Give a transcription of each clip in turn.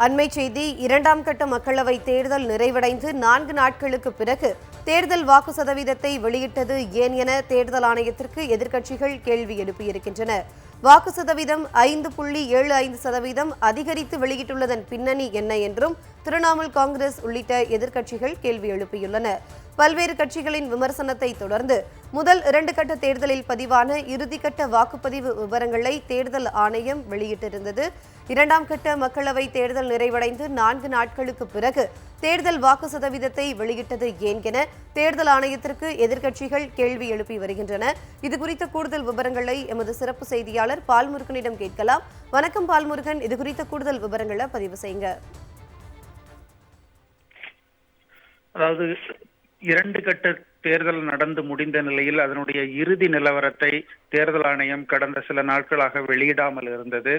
அண்மை செய்தி. இரண்டாம் கட்ட மக்களவை தேர்தல் நிறைவடைந்து 4 நாட்களுக்கு பிறகு தேர்தல் வாக்கு சதவீதத்தை வெளியிட்டது ஏன் என தேர்தல் ஆணையத்திற்கு எதிர்க்கட்சிகள் கேள்வி எழுப்பியிருக்கின்றன. வாக்கு சதவீதம் 5.75% அதிகரித்து வெளியிட்டுள்ளதன் பின்னணி என்ன என்றும் திரிணாமுல் காங்கிரஸ் உள்ளிட்ட எதிர்க்கட்சிகள் கேள்வி எழுப்பியுள்ளன. பல்வேறு கட்சிகளின் விமர்சனத்தை தொடர்ந்து முதல் 2 கட்ட தேர்தலில் பதிவான இறுதிக்கட்ட வாக்குப்பதிவு விவரங்களை தேர்தல் ஆணையம் வெளியிட்டிருந்தது. இரண்டாம் கட்ட மக்களவை தேர்தல் நிறைவடைந்து 4 நாட்களுக்கு பிறகு தேர்தல் வாக்கு சதவீதத்தை வெளியிட்டது ஏன் என தேர்தல் ஆணையத்திற்கு எதிர்க்கட்சிகள் கேள்வி எழுப்பி வருகின்றன. இதுகுறித்த கூடுதல் விவரங்களை எமது சிறப்பு செய்தியாளர் பால்முருகனிடம் கேட்கலாம். வணக்கம் பால்முருகன், இதுகுறித்த கூடுதல் விவரங்களை பதிவு செய்யுங்க. அதாவது 2 கட்ட தேர்தல் நடந்து முடிந்த நிலையில் அதனுடைய இறுதி நிலவரத்தை தேர்தல் ஆணையம் கடந்த சில நாட்களாக வெளியிடாமல் இருந்தது.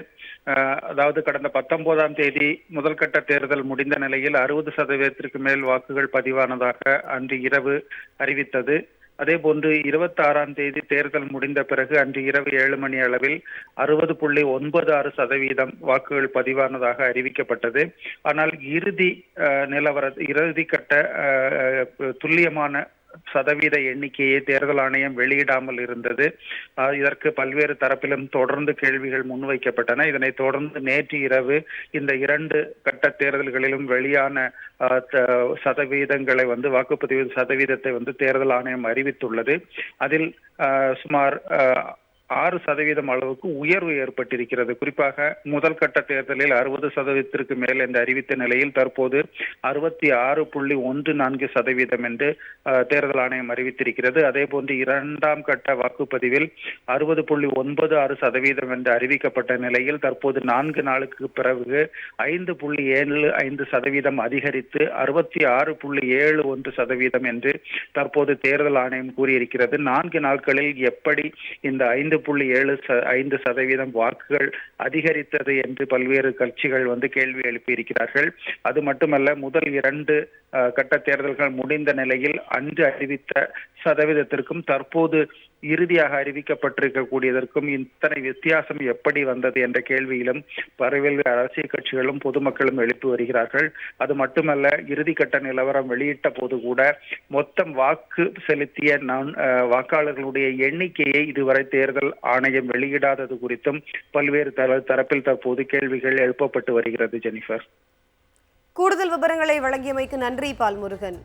அதாவது கடந்த 19ஆம் தேதி முதல் கட்ட தேர்தல் முடிந்த நிலையில் 60% மேல் வாக்குகள் பதிவானதாக அன்று இரவு அறிவித்தது. அதே போன்று 26ஆம் தேதி தேர்தல் முடிந்த பிறகு அன்று இரவு 7 மணி அளவில் 60.96% வாக்குகள் பதிவானதாக அறிவிக்கப்பட்டது. ஆனால் இறுதி கட்ட துல்லியமான சதவீத எண்ணிக்கையை தேர்தல் ஆணையம் வெளியிடாமல் இருந்தது. இதற்கு பல்வேறு தரப்பிலும் தொடர்ந்து கேள்விகள் முன்வைக்கப்பட்டன. இதனைத் தொடர்ந்து நேற்று இரவு இந்த 2 கட்ட தேர்தல்களிலும் வெளியான சதவீதங்களை வாக்குப்பதிவு சதவீதத்தை தேர்தல் ஆணையம் அறிவித்துள்ளது. அதில் சுமார் 6% அளவுக்கு உயர்வு ஏற்பட்டிருக்கிறது. குறிப்பாக முதல் கட்ட தேர்தலில் 60% மேல் என்று அறிவித்த நிலையில் தற்போது 66.14% என்று தேர்தல் ஆணையம் அறிவித்திருக்கிறது. அதே போன்று இரண்டாம் கட்ட வாக்குப்பதிவில் 60.96% என்று அறிவிக்கப்பட்ட நிலையில் தற்போது 4 நாளுக்கு பிறகு 5.75% அதிகரித்து 66.71% என்று தற்போது தேர்தல் ஆணையம் கூறியிருக்கிறது. 4 நாட்களில் எப்படி இந்த 5.75% வாக்குகள் அதிகரித்தது என்று பல்வேறு கட்சிகள் கேள்வி எழுப்பியிருக்கிறார்கள். அது மட்டுமல்ல, முதல் 2 கட்ட தேர்தல்கள் முடிந்த நிலையில் அன்று அறிவித்த சதவீதத்திற்கும் தற்போது இறுதியாக அறிவிக்கப்பட்டிருக்கக்கூடியதற்கும் இத்தனை வித்தியாசம் எப்படி வந்தது என்ற கேள்வியிலும் பல்வேறு அரசியல் கட்சிகளும் பொதுமக்களும் எழுப்பி வருகிறார்கள். அது மட்டுமல்ல, இறுதிக்கட்ட நிலவரம் வெளியிட்ட போது கூட மொத்தம் வாக்கு செலுத்திய வாக்காளர்களுடைய எண்ணிக்கையை இதுவரை தேர்தல் ஆணையம் வெளியிடாதது குறித்தும் பல்வேறு தரப்பில் தற்போது கேள்விகள் எழுப்பப்பட்டு வருகிறது. ஜெனிஃபர், கூடுதல் விவரங்களை வழங்கியமைக்கு நன்றி பால்முருகன்.